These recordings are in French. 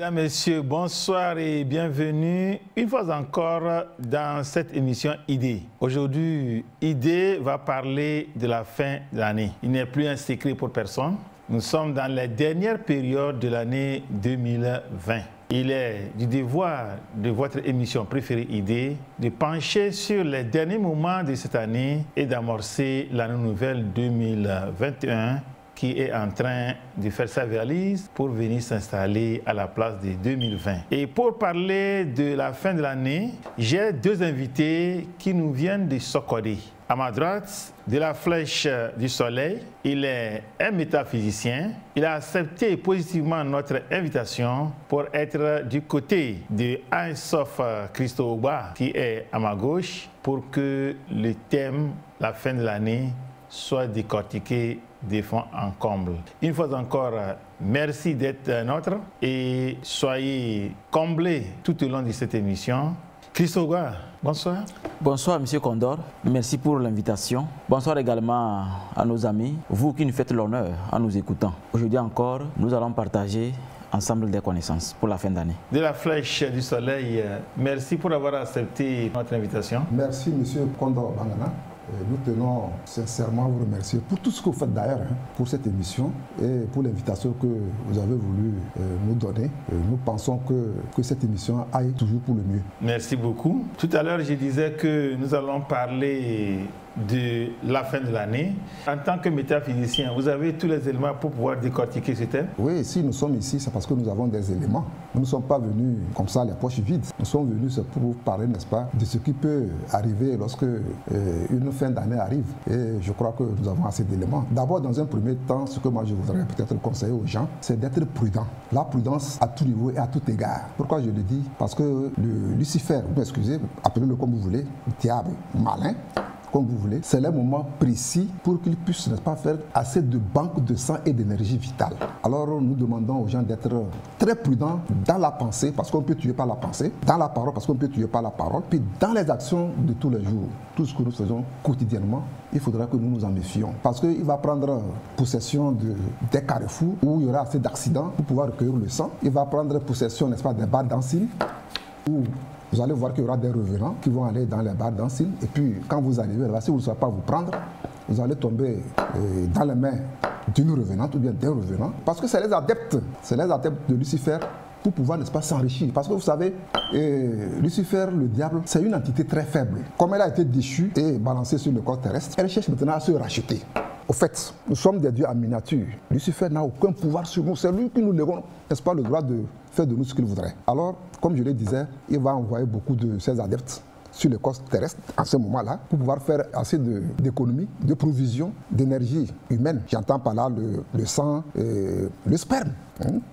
Mesdames, Messieurs, bonsoir et bienvenue une fois encore dans cette émission ID. Aujourd'hui, ID va parler de la fin de l'année. Il n'est plus un secret pour personne. Nous sommes dans la dernière période de l'année 2020. Il est du devoir de votre émission préférée ID de pencher sur les derniers moments de cette année et d'amorcer l'année nouvelle 2021 qui est en train de faire sa valise pour venir s'installer à la place de 2020. Et pour parler de la fin de l'année, j'ai deux invités qui nous viennent de Sokodé. À ma droite, de la Flèche du Soleil, il est un métaphysicien. Il a accepté positivement notre invitation pour être du côté de Ansof Christo Oba, qui est à ma gauche, pour que le thème, la fin de l'année, soit décortiqué de fond en comble. Une fois encore, merci d'être nôtre et soyez comblés tout au long de cette émission. Christo Oba, bonsoir. Bonsoir, Monsieur Condor. Merci pour l'invitation. Bonsoir également à nos amis, vous qui nous faites l'honneur en nous écoutant. Aujourd'hui encore, nous allons partager ensemble des connaissances pour la fin d'année. De la Flèche du Soleil, merci pour avoir accepté notre invitation. Merci, Monsieur Condor Bangana. Nous tenons sincèrement à vous remercier pour tout ce que vous faites d'ailleurs, pour cette émission et pour l'invitation que vous avez voulu nous donner. Nous pensons que cette émission aille toujours pour le mieux. Merci beaucoup. Tout à l'heure, je disais que nous allons parler de la fin de l'année. En tant que métaphysicien, vous avez tous les éléments pour pouvoir décortiquer ce thème? Oui, si nous sommes ici, c'est parce que nous avons des éléments. Nous ne sommes pas venus comme ça, les poches vides. Nous sommes venus pour vous parler, n'est-ce pas, de ce qui peut arriver lorsque une fin d'année arrive. Et je crois que nous avons assez d'éléments. D'abord, dans un premier temps, ce que moi je voudrais peut-être conseiller aux gens, c'est d'être prudent. La prudence à tout niveau et à tout égard. Pourquoi je le dis? Parce que le Lucifer, excusez, appelez-le comme vous voulez, diable, malin, comme vous voulez, c'est le moment précis pour qu'ils puissent, n'est-ce pas, faire assez de banque de sang et d'énergie vitale. Alors nous demandons aux gens d'être très prudents dans la pensée, parce qu'on peut tuer par la pensée, dans la parole, parce qu'on peut tuer par la parole, puis dans les actions de tous les jours, tout ce que nous faisons quotidiennement, il faudra que nous nous en méfions. Parce qu'il va prendre possession des carrefours où il y aura assez d'accidents pour pouvoir recueillir le sang. Il va prendre possession, n'est-ce pas, des bars d'Ancile, où vous allez voir qu'il y aura des revenants qui vont aller dans les bars d'Ancile. Et puis, quand vous arrivez là, si vous ne savez pas vous prendre, vous allez tomber dans les mains d'une revenante ou bien d'un revenant. Parce que c'est les adeptes de Lucifer pour pouvoir, n'est-ce pas, s'enrichir. Parce que vous savez, Lucifer, le diable, c'est une entité très faible. Comme elle a été déchue et balancée sur le corps terrestre, elle cherche maintenant à se racheter. Au fait, nous sommes des dieux en miniature. Lucifer n'a aucun pouvoir sur nous. C'est lui qui nous lègue, n'est-ce pas, le droit de faire de nous ce qu'il voudrait. Alors, comme je le disais, il va envoyer beaucoup de ses adeptes sur le corps terrestre en ce moment-là pour pouvoir faire assez d'économies, de provisions, d'énergie humaine. J'entends par là le sang, le sperme,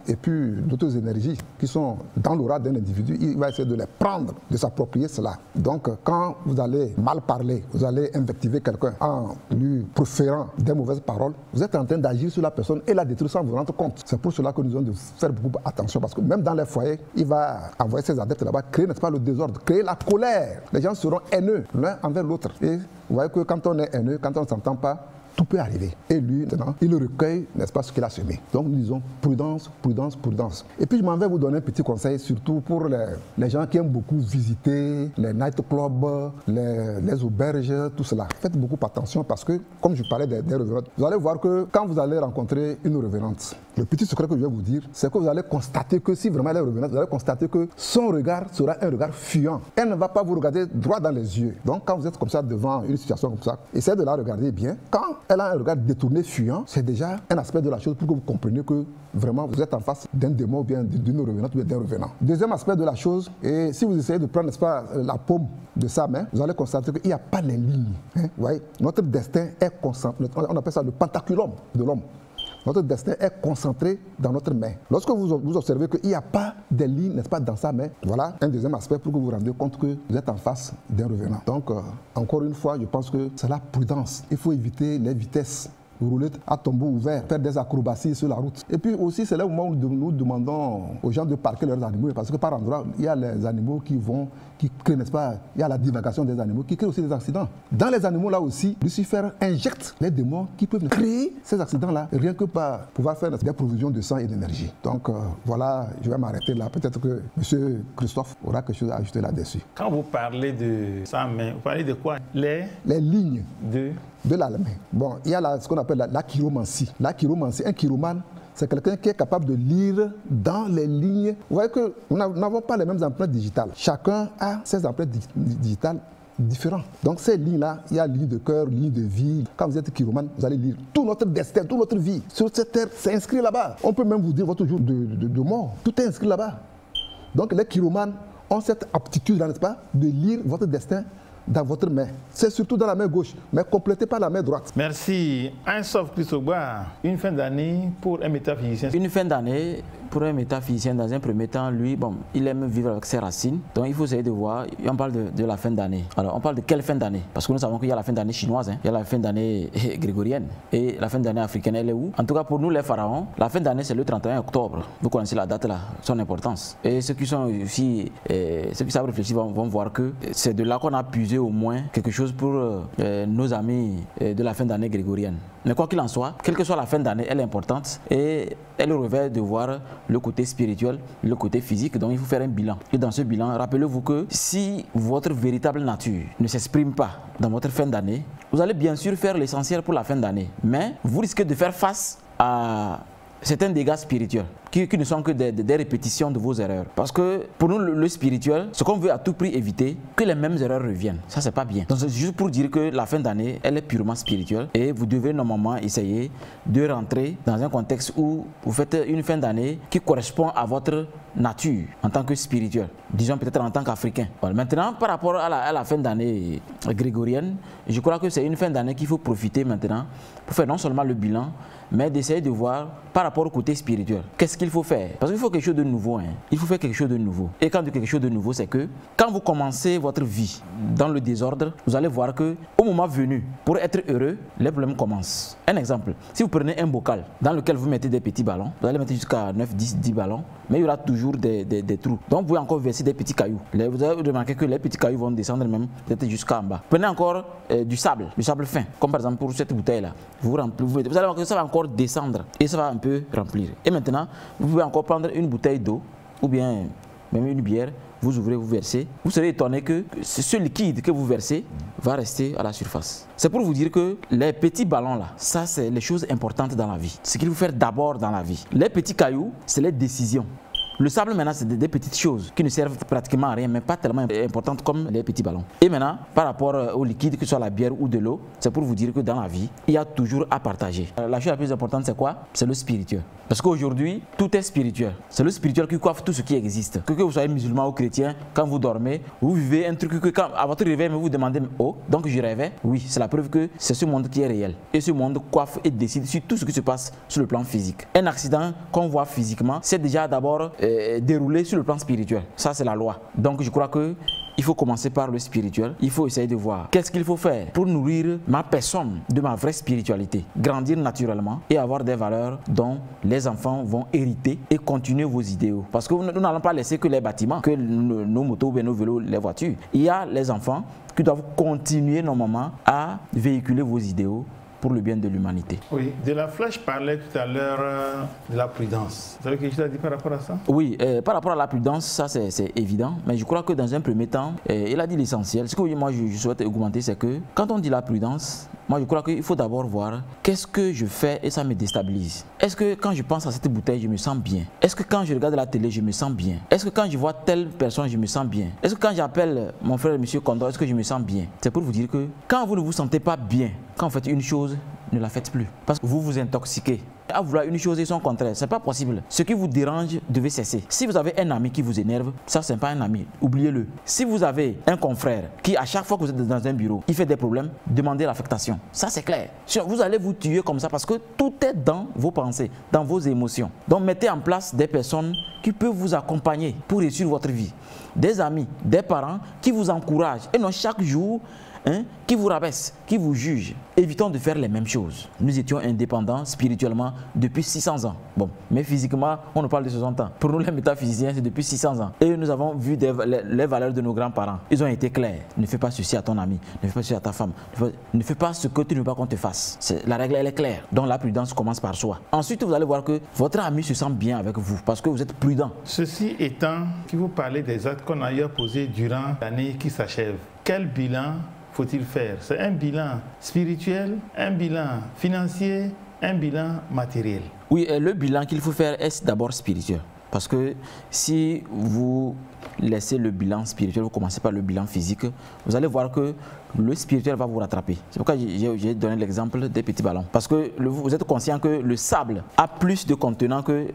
et puis d'autres énergies qui sont dans l'aura d'un individu. Il va essayer de les prendre, de s'approprier cela. Donc quand vous allez mal parler, vous allez invectiver quelqu'un en lui proférant des mauvaises paroles, vous êtes en train d'agir sur la personne et la détruire sans vous rendre compte. C'est pour cela que nous devons faire beaucoup attention, parce que même dans les foyers, il va envoyer ses adeptes là-bas, créer, n'est-ce pas, le désordre, créer la colère. Les gens seront haineux l'un envers l'autre. Et vous voyez que quand on est haineux, quand on ne s'entend pas, tout peut arriver. Et lui, maintenant, il recueille, n'est-ce pas, ce qu'il a semé. Donc nous disons prudence, prudence, prudence. Et puis je m'en vais vous donner un petit conseil, surtout pour les gens qui aiment beaucoup visiter les nightclubs, les auberges, tout cela. Faites beaucoup attention parce que, comme je parlais des revenantes, vous allez voir que quand vous allez rencontrer une revenante, le petit secret que je vais vous dire, c'est que vous allez constater que si vraiment elle est revenante, vous allez constater que son regard sera un regard fuyant. Elle ne va pas vous regarder droit dans les yeux. Donc quand vous êtes comme ça devant une situation comme ça, essayez de la regarder bien. Quand elle a un regard détourné, fuyant, c'est déjà un aspect de la chose pour que vous compreniez que vraiment vous êtes en face d'un démon ou bien d'une revenante ou bien d'un revenant. Deuxième aspect de la chose, et si vous essayez de prendre, n'est-ce pas, la paume de sa main, vous allez constater qu'il n'y a pas les lignes. Vous voyez, notre destin est concentré, on appelle ça le pentaculum de l'homme. Notre destin est concentré dans notre main. Lorsque vous observez qu'il n'y a pas de lignes, n'est-ce pas, dans sa main, voilà un deuxième aspect pour que vous vous rendiez compte que vous êtes en face d'un revenant. Donc, encore une fois, je pense que c'est la prudence. Il faut éviter les vitesses rouler à tombeau ouvert, faire des acrobaties sur la route. Et puis aussi, c'est là où nous demandons aux gens de parquer leurs animaux, parce que par endroit, il y a les animaux qui créent, n'est-ce pas, il y a la divagation des animaux qui crée aussi des accidents. Dans les animaux là aussi, Lucifer injecte les démons qui peuvent créer ces accidents-là, rien que par pouvoir faire des provisions de sang et d'énergie. Donc voilà, je vais m'arrêter là. Peut-être que M. Christophe aura quelque chose à ajouter là-dessus. Quand vous parlez de sa main, vous parlez de quoi? Les lignes de la main. Bon, il y a ce qu'on appelle la chiromancie. La chiromancie, un chiromane, c'est quelqu'un qui est capable de lire dans les lignes. Vous voyez que nous n'avons pas les mêmes empreintes digitales. Chacun a ses empreintes digitales différentes. Donc ces lignes-là, il y a ligne de cœur, ligne de vie. Quand vous êtes chiromane, vous allez lire tout notre destin, toute notre vie. Sur cette terre, c'est inscrit là-bas. On peut même vous dire votre jour de mort. Tout est inscrit là-bas. Donc les chiromanes ont cette aptitude, n'est-ce pas, de lire votre destin dans votre main. C'est surtout dans la main gauche, mais complété par la main droite. Merci. Un sauf Christogba, une fin d'année pour un métaphysicien. Une fin d'année pour un métaphysicien, dans un premier temps, lui, bon, il aime vivre avec ses racines. Donc il faut essayer de voir, on parle de la fin d'année. Alors on parle de quelle fin d'année? Parce que nous savons qu'il y a la fin d'année chinoise, il y a la fin d'année grégorienne. Et la fin d'année africaine, elle est où? En tout cas pour nous les pharaons, la fin d'année c'est le 31 octobre. Vous connaissez la date là, son importance. Et ceux qui sont aussi, ceux qui savent réfléchir vont voir que c'est de là qu'on a puisé au moins quelque chose pour nos amis de la fin d'année grégorienne. Mais quoi qu'il en soit, quelle que soit la fin d'année, elle est importante et elle revêt de voir le côté spirituel, le côté physique. Donc il faut faire un bilan. Et dans ce bilan, rappelez-vous que si votre véritable nature ne s'exprime pas dans votre fin d'année, vous allez bien sûr faire l'essentiel pour la fin d'année. Mais vous risquez de faire face à certains dégâts spirituels qui ne sont que des répétitions de vos erreurs. Parce que pour nous, le spirituel, ce qu'on veut à tout prix éviter, que les mêmes erreurs reviennent. Ça, c'est pas bien. Donc, c'est juste pour dire que la fin d'année, elle est purement spirituelle et vous devez normalement essayer de rentrer dans un contexte où vous faites une fin d'année qui correspond à votre nature en tant que spirituel. Disons peut-être en tant qu'Africain. Voilà. Maintenant, par rapport à la fin d'année grégorienne, je crois que c'est une fin d'année qu'il faut profiter maintenant pour faire non seulement le bilan, mais d'essayer de voir par rapport au côté spirituel. Qu'est-ce qu'il faut faire? Parce qu'il faut quelque chose de nouveau. Il faut faire quelque chose de nouveau. Et quand je dis quelque chose de nouveau, c'est que quand vous commencez votre vie dans le désordre, vous allez voir que au moment venu, pour être heureux, les problèmes commencent. Un exemple, si vous prenez un bocal dans lequel vous mettez des petits ballons, vous allez mettre jusqu'à 9, 10 ballons, mais il y aura toujours des trous. Donc vous pouvez encore verser des petits cailloux. Vous allez remarquer que les petits cailloux vont descendre même peut-être jusqu'en bas. Prenez encore du sable fin, comme par exemple pour cette bouteille-là. Vous allez voir que ça va encore descendre et ça va un peu remplir. Et maintenant, vous pouvez encore prendre une bouteille d'eau ou bien même une bière, vous ouvrez, vous versez. Vous serez étonné que ce liquide que vous versez va rester à la surface. C'est pour vous dire que les petits ballons là, ça c'est les choses importantes dans la vie. Ce qu'il faut faire d'abord dans la vie. Les petits cailloux, c'est les décisions. Le sable maintenant c'est des petites choses qui ne servent pratiquement à rien mais pas tellement importantes comme les petits ballons. Et maintenant par rapport au liquide, que ce soit la bière ou de l'eau, c'est pour vous dire que dans la vie il y a toujours à partager. La chose la plus importante c'est quoi? C'est le spirituel. Parce qu'aujourd'hui tout est spirituel. C'est le spirituel qui coiffe tout ce qui existe. Que vous soyez musulman ou chrétien, quand vous dormez, vous vivez un truc que quand à votre réveil vous vous demandez oh donc je rêvais. Oui, c'est la preuve que c'est ce monde qui est réel. Et ce monde coiffe et décide sur tout ce qui se passe sur le plan physique. Un accident qu'on voit physiquement, c'est déjà d'abord déroulé sur le plan spirituel. Ça c'est la loi. Donc je crois que il faut commencer par le spirituel. Il faut essayer de voir qu'est-ce qu'il faut faire pour nourrir ma personne de ma vraie spiritualité, grandir naturellement et avoir des valeurs dont les enfants vont hériter et continuer vos idéaux. Parce que nous n'allons pas laisser que les bâtiments, que nos motos, nos vélos, les voitures. Il y a les enfants qui doivent continuer normalement à véhiculer vos idéaux pour le bien de l'humanité. Oui, de la flèche parlait tout à l'heure de la prudence. Vous savez quelque chose à dire par rapport à ça? Oui, par rapport à la prudence, ça c'est évident. Mais je crois que dans un premier temps, il a dit l'essentiel. Ce que moi je souhaite augmenter, c'est que quand on dit la prudence, moi je crois qu'il faut d'abord voir qu'est-ce que je fais et ça me déstabilise. Est-ce que quand je pense à cette bouteille, je me sens bien? Est-ce que quand je regarde la télé, je me sens bien? Est-ce que quand je vois telle personne, je me sens bien? Est-ce que quand j'appelle mon frère M. Condor, est-ce que je me sens bien? C'est pour vous dire que quand vous ne vous sentez pas bien, quand vous faites une chose, ne la faites plus. Parce que vous vous intoxiquez. à vouloir une chose et son contraire. Ce n'est pas possible. Ce qui vous dérange devait cesser. Si vous avez un ami qui vous énerve, ça, ce n'est pas un ami. Oubliez-le. Si vous avez un confrère qui, à chaque fois que vous êtes dans un bureau, il fait des problèmes, demandez l'affectation. Ça, c'est clair. Sinon, vous allez vous tuer comme ça parce que tout est dans vos pensées, dans vos émotions. Donc, mettez en place des personnes qui peuvent vous accompagner pour réussir votre vie. Des amis, des parents qui vous encouragent et non chaque jour qui vous rabaisse, qui vous juge. Évitons de faire les mêmes choses. Nous étions indépendants spirituellement depuis 600 ans. Bon, mais physiquement, on nous parle de 60 ans. Pour nous, les métaphysiciens, c'est depuis 600 ans. Et nous avons vu les valeurs de nos grands-parents. Ils ont été clairs. Ne fais pas ceci à ton ami, ne fais pas ceci à ta femme. Ne fais pas ce que tu ne veux pas qu'on te fasse. La règle, elle est claire. Donc la prudence commence par soi. Ensuite, vous allez voir que votre ami se sent bien avec vous parce que vous êtes prudent. Ceci étant, qui vous parlez des actes qu'on a eu à poser durant l'année qui s'achève. Quel bilan faut-il faire? C'est un bilan spirituel, un bilan financier, un bilan matériel. Oui, le bilan qu'il faut faire est d'abord spirituel. Parce que si vous laissez le bilan spirituel, vous commencez par le bilan physique, vous allez voir que le spirituel va vous rattraper. C'est pourquoi j'ai donné l'exemple des petits ballons. Parce que vous êtes conscient que le sable a plus de contenant que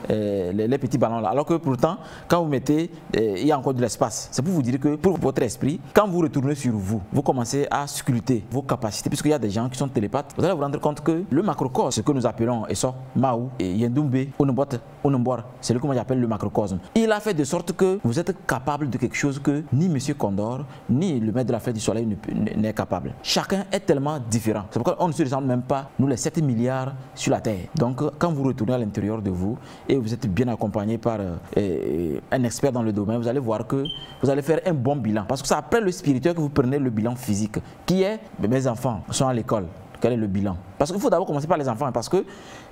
les petits ballons là. Alors que pourtant, quand vous mettez, il y a encore de l'espace. C'est pour vous dire que pour votre esprit, quand vous retournez sur vous, vous commencez à sculpter vos capacités. Puisqu'il y a des gens qui sont télépathes, vous allez vous rendre compte que le macrocosme, ce que nous appelons Eso, Maou, Yendumbe, Onumbot, Onumbor, c'est le que moi j'appelle le macrocosme. Il a fait de sorte que vous êtes capable de quelque chose que ni M. Condor, ni le maître de la fête du soleil n'est capable. Chacun est tellement différent. C'est pourquoi on ne se ressemble même pas, nous les 7 milliards sur la Terre. Donc quand vous retournez à l'intérieur de vous et vous êtes bien accompagné par un expert dans le domaine, vous allez voir que vous allez faire un bon bilan. Parce que c'est après le spirituel que vous prenez le bilan physique, qui est mes enfants sont à l'école. Quel est le bilan? Parce qu'il faut d'abord commencer par les enfants. Parce que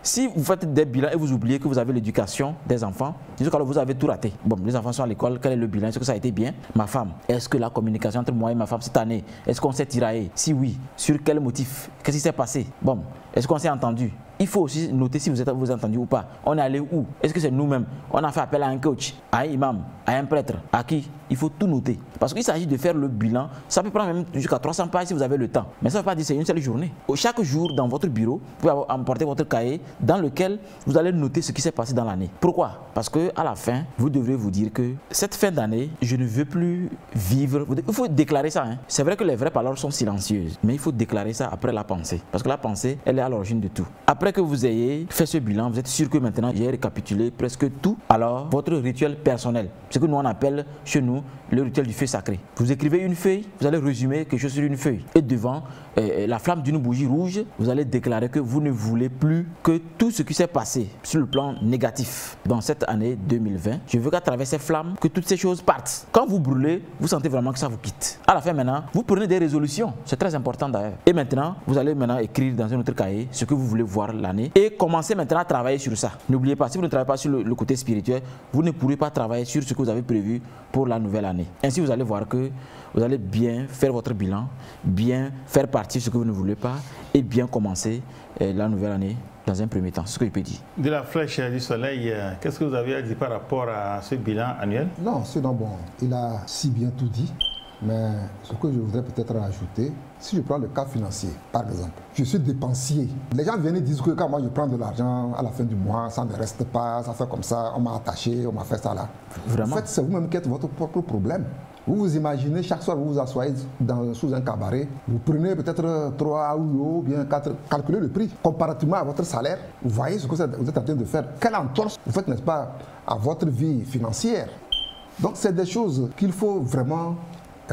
si vous faites des bilans et vous oubliez que vous avez l'éducation des enfants, alors vous avez tout raté. Bon, les enfants sont à l'école, quel est le bilan? Est-ce que ça a été bien? Ma femme, est-ce que la communication entre moi et ma femme cette année, est-ce qu'on s'est tiraillé? Si oui, sur quel motif? Qu'est-ce qui s'est passé? Bon, est-ce qu'on s'est entendu? Il faut aussi noter si vous êtes entendu ou pas. On est allé où? Est-ce que c'est nous-mêmes? On a fait appel à un coach, à un imam, à un prêtre, à qui? Il faut tout noter. Parce qu'il s'agit de faire le bilan. Ça peut prendre même jusqu'à 300 pages si vous avez le temps. Mais ça ne veut pas dire que c'est une seule journée. Chaque jour, dans votre bureau, vous pouvez emporter votre cahier dans lequel vous allez noter ce qui s'est passé dans l'année. Pourquoi? Parce qu'à la fin, vous devrez vous dire que cette fin d'année, je ne veux plus vivre. Il faut déclarer ça. C'est vrai que les vraies paroles sont silencieuses. Mais il faut déclarer ça après la pensée. Parce que la pensée, elle est à l'origine de tout. Après que vous ayez fait ce bilan, vous êtes sûr que maintenant j'ai récapitulé presque tout. Alors, votre rituel personnel, ce que nous on appelle chez nous le rituel du feu sacré. Vous écrivez une feuille, vous allez résumer quelque chose sur une feuille. Et devant la flamme d'une bougie rouge, vous allez déclarer que vous ne voulez plus que tout ce qui s'est passé sur le plan négatif dans cette année 2020. Je veux qu'à travers ces flammes, que toutes ces choses partent. Quand vous brûlez, vous sentez vraiment que ça vous quitte. À la fin maintenant, vous prenez des résolutions. C'est très important d'ailleurs. Et maintenant, vous allez maintenant écrire dans un autre cahier ce que vous voulez voir l'année et commencez maintenant à travailler sur ça. N'oubliez pas, si vous ne travaillez pas sur le côté spirituel, vous ne pourrez pas travailler sur ce que vous avez prévu pour la nouvelle année. Ainsi, vous allez voir que vous allez bien faire votre bilan, bien faire partir ce que vous ne voulez pas et bien commencer la nouvelle année dans un premier temps. C'est ce que je peux dire. De la flèche du soleil, qu'est-ce que vous avez à dire par rapport à ce bilan annuel? Non, c'est non bon. Il a si bien tout dit. Mais ce que je voudrais peut-être ajouter, si je prends le cas financier, par exemple, je suis dépensier. Les gens viennent dire que quand moi je prends de l'argent à la fin du mois, ça ne reste pas, ça fait comme ça, on m'a attaché, on m'a fait ça là. Vraiment? En fait, c'est vous-même qui êtes votre propre problème. Vous vous imaginez, chaque soir vous vous asseyez sous un cabaret, vous prenez peut-être 3 ou bien 4, calculez le prix. Comparativement à votre salaire, vous voyez ce que vous êtes en train de faire. Quelle entorse vous faites, n'est-ce pas, à votre vie financière. Donc c'est des choses qu'il faut vraiment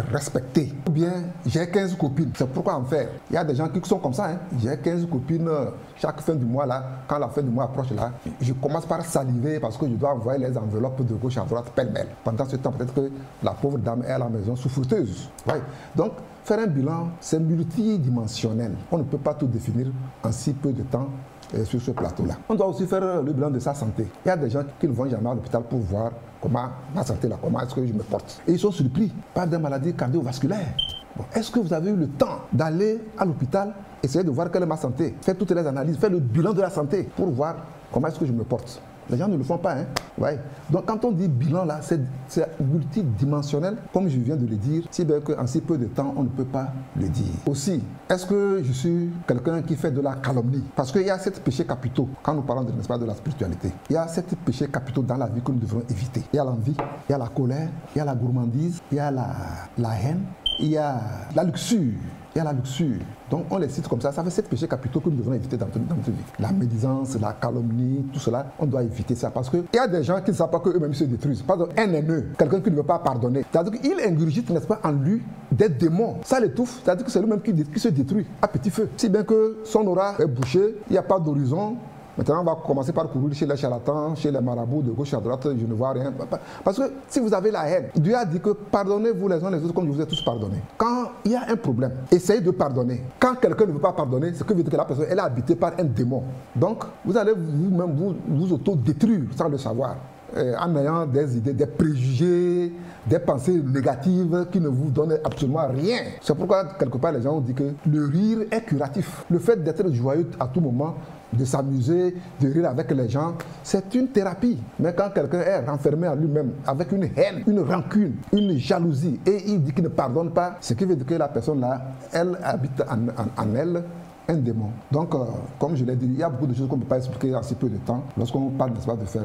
respecter. Ou bien, j'ai 15 copines, c'est pourquoi en faire. Il y a des gens qui sont comme ça, j'ai 15 copines, chaque fin du mois là, quand la fin du mois approche là, je commence par saliver parce que je dois envoyer les enveloppes de gauche à droite pêle-mêle. Pendant ce temps, peut-être que la pauvre dame est à la maison souffreuse. Ouais. Donc, faire un bilan, c'est multidimensionnel. On ne peut pas tout définir en si peu de temps sur ce plateau-là. On doit aussi faire le bilan de sa santé. Il y a des gens qui ne vont jamais à l'hôpital pour voir comment ma santé là, comment est-ce que je me porte. Et ils sont surpris par des maladies cardiovasculaires. Bon, est-ce que vous avez eu le temps d'aller à l'hôpital, essayer de voir quelle est ma santé, faire toutes les analyses, faire le bilan de la santé pour voir comment est-ce que je me porte? Les gens ne le font pas. Hein. Ouais. Donc quand on dit bilan, là, c'est multidimensionnel, comme je viens de le dire, si bien qu'en si peu de temps, on ne peut pas le dire. Aussi, est-ce que je suis quelqu'un qui fait de la calomnie? Parce qu'il y a 7 péchés capitaux, quand nous parlons n'est-ce pas, de la spiritualité. Il y a 7 péchés capitaux dans la vie que nous devons éviter. Il y a l'envie, il y a la colère, il y a la gourmandise, il y a la haine, il y a la luxure. Il y a la luxure. Donc on les cite comme ça. Ça fait 7 péchés capitaux que nous devons éviter dans notre vie. La médisance, la calomnie, tout cela, on doit éviter ça. Parce qu'il y a des gens qui ne savent pas qu'eux-mêmes se détruisent. Par exemple, un haineux, quelqu'un qui ne veut pas pardonner. C'est-à-dire qu'il ingurgite, n'est-ce pas, en lui des démons. Ça l'étouffe. C'est-à-dire que c'est lui-même qui se détruit à petit feu. Si bien que son aura est bouché, il n'y a pas d'horizon. Maintenant, on va commencer par courir chez les charlatans, chez les marabouts, de gauche à droite, je ne vois rien. Parce que si vous avez la haine, Dieu a dit que pardonnez-vous les uns les autres comme je vous ai tous pardonné. Quand il y a un problème, essayez de pardonner. Quand quelqu'un ne veut pas pardonner, c'est que veut dire que la personne elle est habitée par un démon. Donc, vous allez vous-même vous auto-détruire sans le savoir. En ayant des idées, des préjugés, des pensées négatives qui ne vous donnent absolument rien. C'est pourquoi, quelque part, les gens ont dit que le rire est curatif. Le fait d'être joyeux à tout moment, de s'amuser, de rire avec les gens, c'est une thérapie. Mais quand quelqu'un est renfermé en lui-même, avec une haine, une rancune, une jalousie, et il dit qu'il ne pardonne pas, ce qui veut dire que la personne-là, elle habite en elle un démon. Donc, comme je l'ai dit, il y a beaucoup de choses qu'on ne peut pas expliquer en si peu de temps lorsqu'on parle, n'est-ce pas, de faire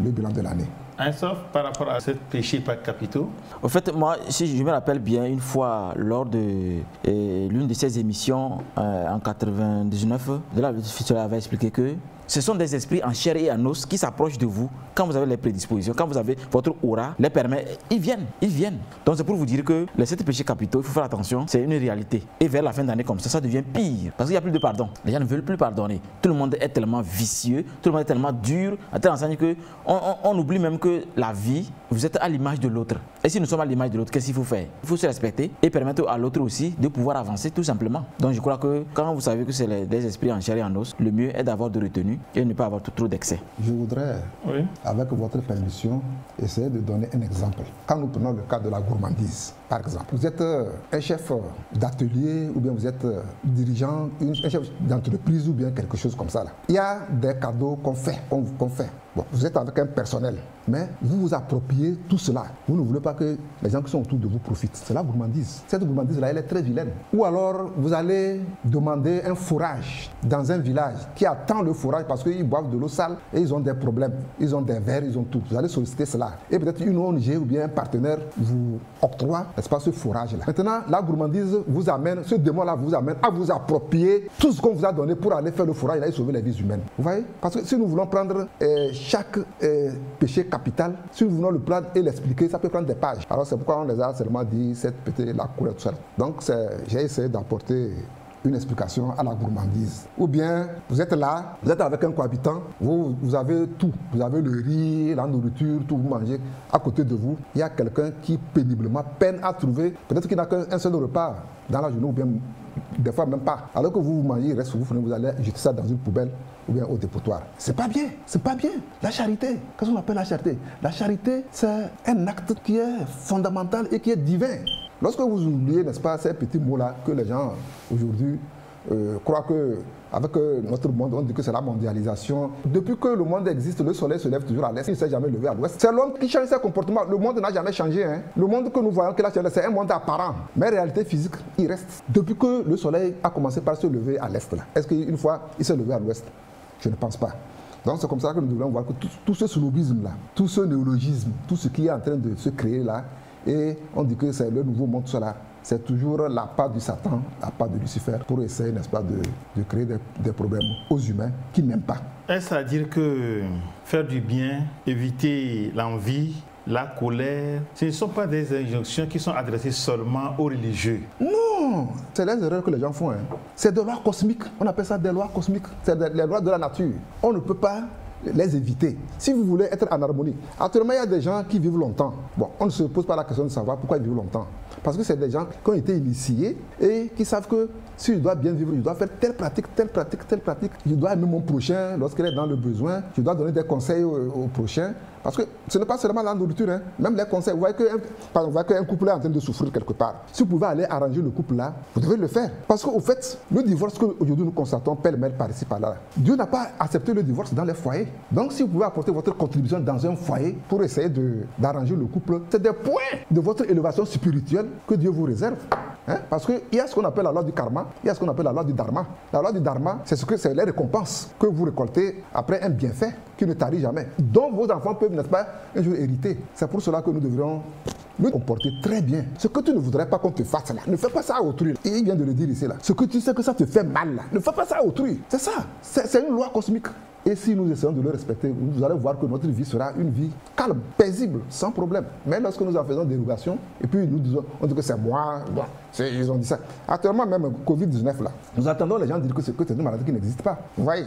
le bilan de l'année. Sauf par rapport à ce péché capitaux. Au fait, moi, si je me rappelle bien, une fois lors de l'une de ces émissions en 99, de là, Fitzgerald avait expliqué que ce sont des esprits en chair et en os qui s'approchent de vous quand vous avez les prédispositions, quand vous avez votre aura, les permet, ils viennent. Donc c'est pour vous dire que les 7 péchés capitaux, il faut faire attention, c'est une réalité. Et vers la fin d'année comme ça devient pire, parce qu'il n'y a plus de pardon. Les gens ne veulent plus pardonner. Tout le monde est tellement vicieux, tout le monde est tellement dur, à telle enseigne qu'on oublie même que la vie, vous êtes à l'image de l'autre. Et si nous sommes à l'image de l'autre, qu'est-ce qu'il faut faire? Il faut se respecter et permettre à l'autre aussi de pouvoir avancer tout simplement. Donc je crois que quand vous savez que c'est des esprits en chair et en os, le mieux est d'avoir de retenue et ne pas avoir trop d'excès. Je voudrais, avec votre permission, essayer de donner un exemple. Quand nous prenons le cas de la gourmandise, par exemple, vous êtes un chef d'atelier ou bien vous êtes dirigeant, un chef d'entreprise ou bien quelque chose comme ça. Là. Il y a des cadeaux qu'on fait. Bon, vous êtes avec un personnel, mais vous vous appropriez tout cela. Vous ne voulez pas que les gens qui sont autour de vous profitent. C'est la gourmandise. Cette gourmandise-là, elle est très vilaine. Ou alors, vous allez demander un forage dans un village qui attend le forage parce qu'ils boivent de l'eau sale et ils ont des problèmes. Ils ont des vers, ils ont tout. Vous allez solliciter cela. Et peut-être une ONG ou bien un partenaire vous octroie, n'est-ce pas, ce forage-là. Maintenant, la gourmandise vous amène, ce démon-là vous amène à vous approprier tout ce qu'on vous a donné pour aller faire le forage et sauver les vies humaines. Vous voyez? Parce que si nous voulons prendre chaque péché capital, si nous voulons le prendre et l'expliquer, ça peut prendre des pages. Alors c'est pourquoi on les a seulement dit, cette pété, la couleur, tout ça. Donc j'ai essayé d'apporter une explication à la gourmandise. Ou bien, vous êtes là, vous êtes avec un cohabitant, vous avez tout. Vous avez le riz, la nourriture, tout, vous mangez. À côté de vous, il y a quelqu'un qui péniblement peine à trouver, peut-être qu'il n'a qu'un seul repas dans la journée, ou bien des fois même pas. Alors que vous mangez, il reste, vous allez jeter ça dans une poubelle ou bien au dépotoir. C'est pas bien, c'est pas bien. La charité, qu'est-ce qu'on appelle la charité? La charité, c'est un acte qui est fondamental et qui est divin. Lorsque vous oubliez, n'est-ce pas, ces petits mots-là que les gens aujourd'hui croient que avec notre monde, on dit que c'est la mondialisation. Depuis que le monde existe, le soleil se lève toujours à l'est, il ne s'est jamais levé à l'ouest. C'est l'homme qui change ses comportements. Le monde n'a jamais changé. Hein. Le monde que nous voyons, c'est un monde apparent. Mais en réalité physique, il reste. Depuis que le soleil a commencé par se lever à l'est, est-ce qu'une fois, il s'est levé à l'ouest? Je ne pense pas. Donc c'est comme ça que nous devons voir que tout ce snobisme-là, tout ce néologisme, tout ce qui est en train de se créer là, et on dit que c'est le nouveau monde, cela. C'est toujours la part du Satan, la part de Lucifer, pour essayer, n'est-ce pas, de créer des problèmes aux humains qui n'aiment pas. Est-ce à dire que faire du bien, éviter l'envie, la colère, ce ne sont pas des injonctions qui sont adressées seulement aux religieux? Non, c'est les erreurs que les gens font. Hein. C'est des lois cosmiques, on appelle ça des lois cosmiques. C'est les lois de la nature. On ne peut pas les éviter. Si vous voulez être en harmonie. Actuellement, il y a des gens qui vivent longtemps. Bon, on ne se pose pas la question de savoir pourquoi ils vivent longtemps. Parce que c'est des gens qui ont été initiés et qui savent que si je dois bien vivre, je dois faire telle pratique, telle pratique, telle pratique. Je dois aimer mon prochain lorsqu'il est dans le besoin. Je dois donner des conseils au prochain. Parce que ce n'est pas seulement la nourriture, hein. Même les conseils. Vous voyez qu'un couple est en train de souffrir quelque part. Si vous pouvez aller arranger le couple là, vous devez le faire. Parce qu'au fait, le divorce qu'aujourd'hui nous constatons pêle-mêle par ici, par là. Dieu n'a pas accepté le divorce dans les foyers. Donc si vous pouvez apporter votre contribution dans un foyer pour essayer d'arranger le couple, c'est des points de votre élévation spirituelle que Dieu vous réserve. Hein? Parce qu'il y a ce qu'on appelle la loi du karma, il y a ce qu'on appelle la loi du dharma. La loi du dharma, c'est les récompenses que vous récoltez après un bienfait qui ne tarit jamais, dont vos enfants peuvent, n'est-ce pas, un jour hériter. C'est pour cela que nous devrions nous comporter très bien. Ce que tu ne voudrais pas qu'on te fasse là, ne fais pas ça à autrui. Et il vient de le dire ici là. Ce que tu sais que ça te fait mal là, ne fais pas ça à autrui. C'est ça. C'est une loi cosmique. Et si nous essayons de le respecter, vous allez voir que notre vie sera une vie calme, paisible, sans problème. Mais lorsque nous en faisons dérogation, et puis nous disons, on dit que c'est moi, bon, ils ont dit ça. Actuellement, même Covid-19 là, nous attendons les gens dire que c'est une maladie qui n'existe pas. Vous voyez,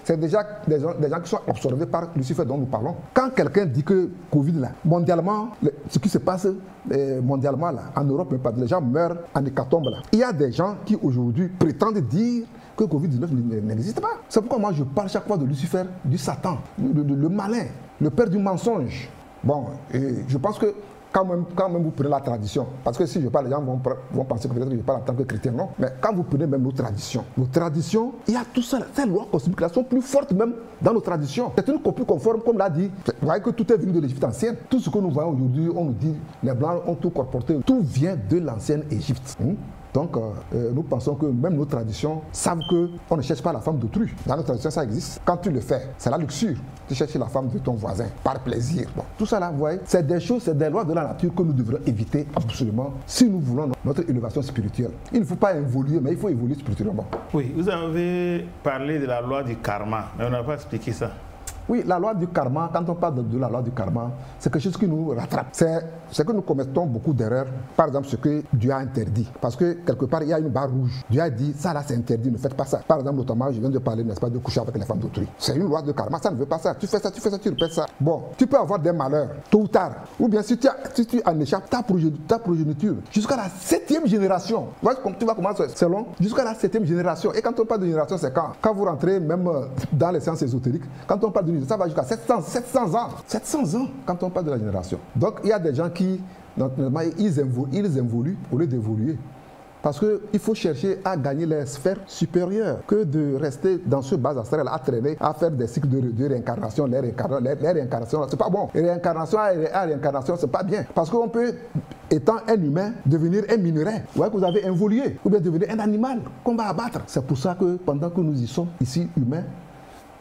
c'est déjà des gens qui sont absorbés par Lucifer dont nous parlons. Quand quelqu'un dit que Covid là, mondialement, ce qui se passe mondialement là, en Europe, les gens meurent en hécatombe là. Il y a des gens qui aujourd'hui prétendent dire que Covid-19 n'existe pas. C'est pourquoi moi je parle chaque fois de Lucifer, du Satan, le malin, le père du mensonge. Bon, et je pense que quand même vous prenez la tradition, parce que si je parle, les gens vont penser que peut-être je parle en tant que chrétien, non. Mais quand vous prenez même nos traditions, il y a tout ça, ces lois cosmiques là sont plus fortes même dans nos traditions. C'est une copie conforme, comme l'a dit. Vous voyez que tout est venu de l'Égypte ancienne. Tout ce que nous voyons aujourd'hui, on nous dit, les Blancs ont tout corporté. Tout vient de l'ancienne Égypte. Donc, nous pensons que même nos traditions savent qu'on ne cherche pas la femme d'autrui. Dans nos traditions, ça existe. Quand tu le fais, c'est la luxure. Tu cherches la femme de ton voisin, par plaisir. Bon, tout ça là, vous voyez, c'est des choses, c'est des lois de la nature que nous devrons éviter absolument si nous voulons notre élévation spirituelle. Il ne faut pas évoluer, mais il faut évoluer spirituellement. Oui, vous avez parlé de la loi du karma, mais on n'a pas expliqué ça. Oui, la loi du karma, quand on parle de la loi du karma, c'est quelque chose qui nous rattrape. C'est que nous commettons beaucoup d'erreurs. Par exemple, ce que Dieu a interdit. Parce que quelque part, il y a une barre rouge. Dieu a dit, ça là c'est interdit, ne faites pas ça. Par exemple, notamment, je viens de parler, n'est-ce pas, de coucher avec les femmes d'autrui. C'est une loi de karma, ça ne veut pas ça. Tu fais ça, tu répètes ça. Bon, tu peux avoir des malheurs, tôt ou tard. Ou bien si tu en échappes, ta progéniture, jusqu'à la 7e génération. Tu vois comment c'est long? Jusqu'à la 7e génération. Et quand on parle de génération, c'est quand vous rentrez même dans les sciences ésotériques, quand on parle de ça va jusqu'à 700 ans. 700 ans quand on parle de la génération. Donc il y a des gens qui, ils évoluent au lieu d'évoluer. Parce qu'il faut chercher à gagner les sphères supérieures que de rester dans ce bas astral à traîner, à faire des cycles de réincarnation. Les réincarnations, c'est pas bon. Réincarnation à réincarnation, c'est pas bien. Parce qu'on peut, étant un humain, devenir un minerai. Vous voyez que vous avez évolué. Ou bien devenir un animal qu'on va abattre. C'est pour ça que pendant que nous y sommes, ici, humains,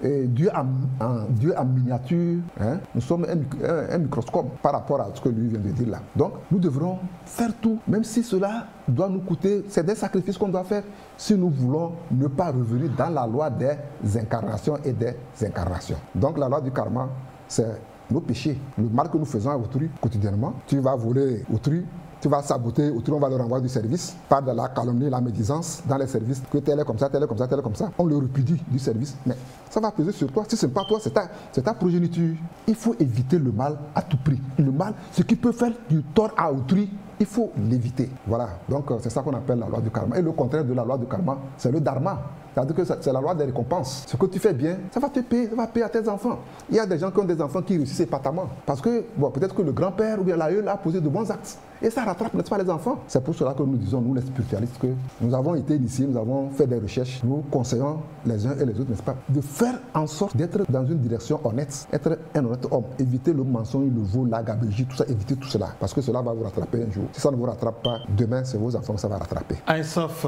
et Dieu en miniature, hein, nous sommes un microscope par rapport à ce que lui vient de dire là. Donc nous devrons faire tout, même si cela doit nous coûter, c'est des sacrifices qu'on doit faire si nous voulons ne pas revenir dans la loi des incarnations et des incarnations. Donc la loi du karma, c'est nos péchés, le mal que nous faisons à autrui quotidiennement. Tu vas voler autrui, tu vas saboter, autrui on va le renvoyer du service, par de la calomnie, la médisance dans les services, que tel est comme ça, tel est comme ça, tel est comme ça. On le répudie du service, mais ça va peser sur toi. Si ce n'est pas toi, c'est ta progéniture. Il faut éviter le mal à tout prix. Le mal, ce qui peut faire du tort à autrui, il faut l'éviter. Voilà, donc c'est ça qu'on appelle la loi du karma. Et le contraire de la loi du karma, c'est le dharma. C'est-à-dire que c'est la loi des récompenses. Ce que tu fais bien, ça va te payer, ça va payer à tes enfants. Il y a des gens qui ont des enfants qui réussissent épatamment. Parce que, bon, peut-être que le grand-père ou bien l'aïeul a posé de bons actes. Et ça rattrape, n'est-ce pas, les enfants. C'est pour cela que nous disons, nous les spiritualistes, que nous avons été initiés, nous avons fait des recherches, nous conseillons les uns et les autres, n'est-ce pas, de faire en sorte d'être dans une direction honnête, être un honnête homme, éviter le mensonge, le vol, la gabegie, tout ça, éviter tout cela. Parce que cela va vous rattraper un jour. Si ça ne vous rattrape pas, demain, c'est vos enfants que ça va rattraper. Sauf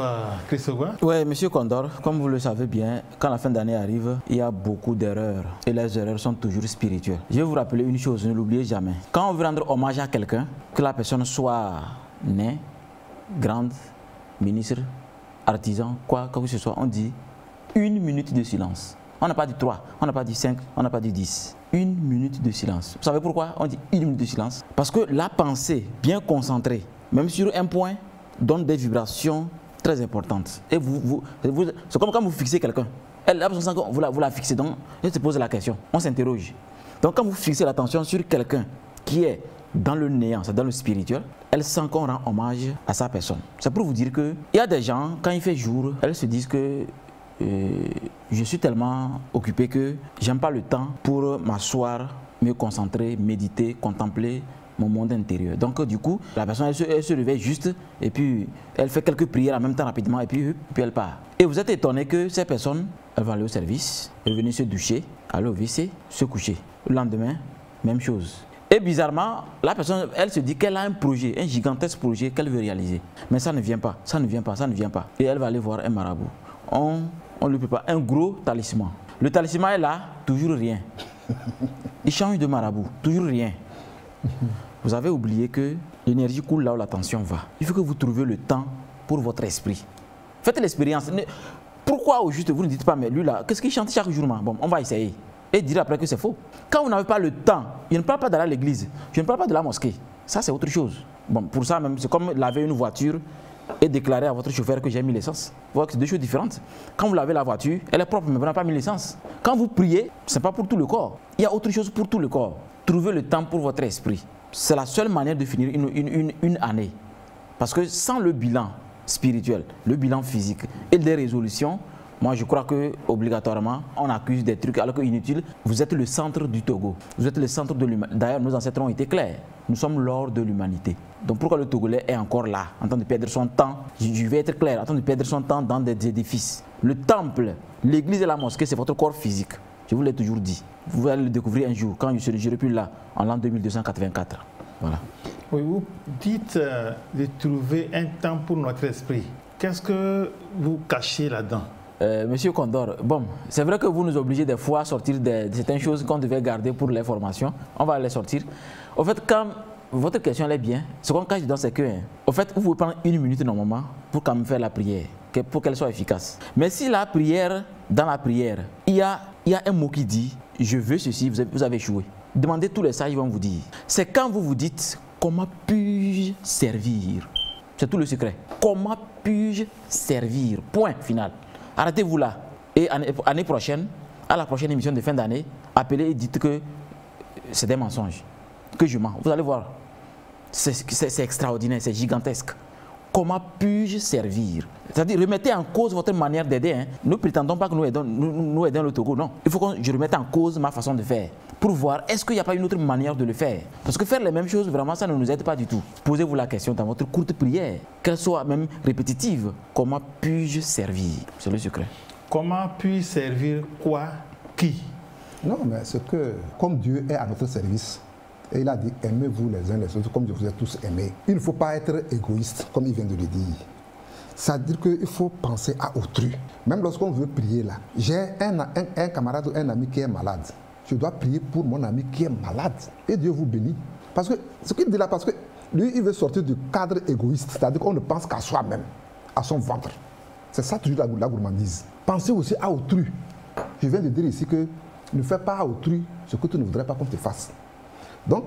Christophe. Oui, monsieur Condor, comme vous le savez bien, quand la fin d'année arrive, il y a beaucoup d'erreurs. Et les erreurs sont toujours spirituelles. Je vais vous rappeler une chose, ne l'oubliez jamais. Quand on veut rendre hommage à quelqu'un, que la personne soit née, grande, ministre, artisan, quoi que ce soit, on dit 1 minute de silence. On n'a pas dit 3, on n'a pas dit 5, on n'a pas dit 10. 1 minute de silence. Vous savez pourquoi on dit 1 minute de silence? Parce que la pensée bien concentrée, même sur un point, donne des vibrations très importante. Et c'est comme quand vous fixez quelqu'un. Elle a besoin que vous la fixez. Donc, elle se pose la question. On s'interroge. Donc, quand vous fixez l'attention sur quelqu'un qui est dans le néant, c'est dans le spirituel, elle sent qu'on rend hommage à sa personne. C'est pour vous dire qu'il y a des gens, quand il fait jour, elles se disent que je suis tellement occupé que j'aime pas le temps pour m'asseoir, me concentrer, méditer, contempler mon monde intérieur. Donc du coup, la personne elle se réveille juste et puis elle fait quelques prières en même temps rapidement et puis elle part. Et vous êtes étonné que ces personnes, elles vont aller au service, elles viennent se doucher, aller au WC, se coucher. Le lendemain, même chose. Et bizarrement, la personne, elle se dit qu'elle a un projet, un gigantesque projet qu'elle veut réaliser. Mais ça ne vient pas, ça ne vient pas, ça ne vient pas. Et elle va aller voir un marabout. On lui prépare un gros talisman. Le talisman est là, toujours rien. Il change de marabout, toujours rien. Vous avez oublié que l'énergie coule là où la tension va. Il faut que vous trouviez le temps pour votre esprit. Faites l'expérience. Pourquoi au juste vous ne dites pas, mais lui là, qu'est-ce qu'il chante chaque jour? Bon, on va essayer. Et dire après que c'est faux. Quand vous n'avez pas le temps, je ne parle pas d'aller à l'église, je ne parle pas de la mosquée. Ça, c'est autre chose. Bon, pour ça même, c'est comme laver une voiture et déclarer à votre chauffeur que j'ai mis l'essence. Vous voyez que c'est deux choses différentes. Quand vous lavez la voiture, elle est propre, mais vous n'avez pas mis l'essence. Quand vous priez, ce n'est pas pour tout le corps. Il y a autre chose pour tout le corps. Trouvez le temps pour votre esprit. C'est la seule manière de finir une année. Parce que sans le bilan spirituel, le bilan physique et des résolutions, moi, je crois que obligatoirement, on accuse des trucs alors que inutiles. Vous êtes le centre du Togo. Vous êtes le centre de l'humanité. D'ailleurs, nos ancêtres ont été clairs. Nous sommes l'or de l'humanité. Donc pourquoi le Togolais est encore là, en train de perdre son temps? Je vais être clair, en train de perdre son temps dans des édifices. Le temple, l'église et la mosquée, c'est votre corps physique. Je vous l'ai toujours dit. Vous allez le découvrir un jour, quand je serai plus là, en l'an 2284. Voilà. Oui, vous dites de trouver un temps pour notre esprit. Qu'est-ce que vous cachez là-dedans? Monsieur Condor, bon, c'est vrai que vous nous obligez des fois à sortir de certaines choses qu'on devait garder pour les formations. On va les sortir. Au fait, quand votre question elle est bien, ce qu'on cache dedans, c'est que, au fait, vous pouvez prendre une minute normalement pour quand même faire la prière, pour qu'elle soit efficace. Mais si la prière, dans la prière, il y a un mot qui dit « je veux ceci », vous avez échoué. Demandez tous les sages, ils vont vous dire. C'est quand vous vous dites « comment puis-je servir ?» C'est tout le secret. Comment puis-je servir? Point final. Arrêtez-vous là. Et année prochaine, à la prochaine émission de fin d'année, appelez et dites que c'est des mensonges, que je mens. Vous allez voir. C'est extraordinaire, c'est gigantesque. Comment puis-je servir? C'est-à-dire, remettez en cause votre manière d'aider. Hein. Ne prétendons pas que nous aidons le Togo, non. Il faut que je remette en cause ma façon de faire pour voir est-ce qu'il n'y a pas une autre manière de le faire. Parce que faire les mêmes choses, vraiment, ça ne nous aide pas du tout. Posez-vous la question dans votre courte prière, qu'elle soit même répétitive. Comment puis-je servir? C'est le secret. Comment puis-je servir quoi? Qui? Non, mais c'est que, comme Dieu est à notre service, et il a dit, aimez-vous les uns les autres comme je vous ai tous aimés. Il ne faut pas être égoïste, comme il vient de le dire. C'est-à-dire qu'il faut penser à autrui. Même lorsqu'on veut prier là, j'ai un camarade ou un ami qui est malade. Je dois prier pour mon ami qui est malade. Et Dieu vous bénit. Parce que, ce qu'il dit là, parce que lui, il veut sortir du cadre égoïste. C'est-à-dire qu'on ne pense qu'à soi-même, à son ventre. C'est ça toujours la gourmandise. Pensez aussi à autrui. Je viens de dire ici que ne fais pas à autrui ce que tu ne voudrais pas qu'on te fasse. Donc,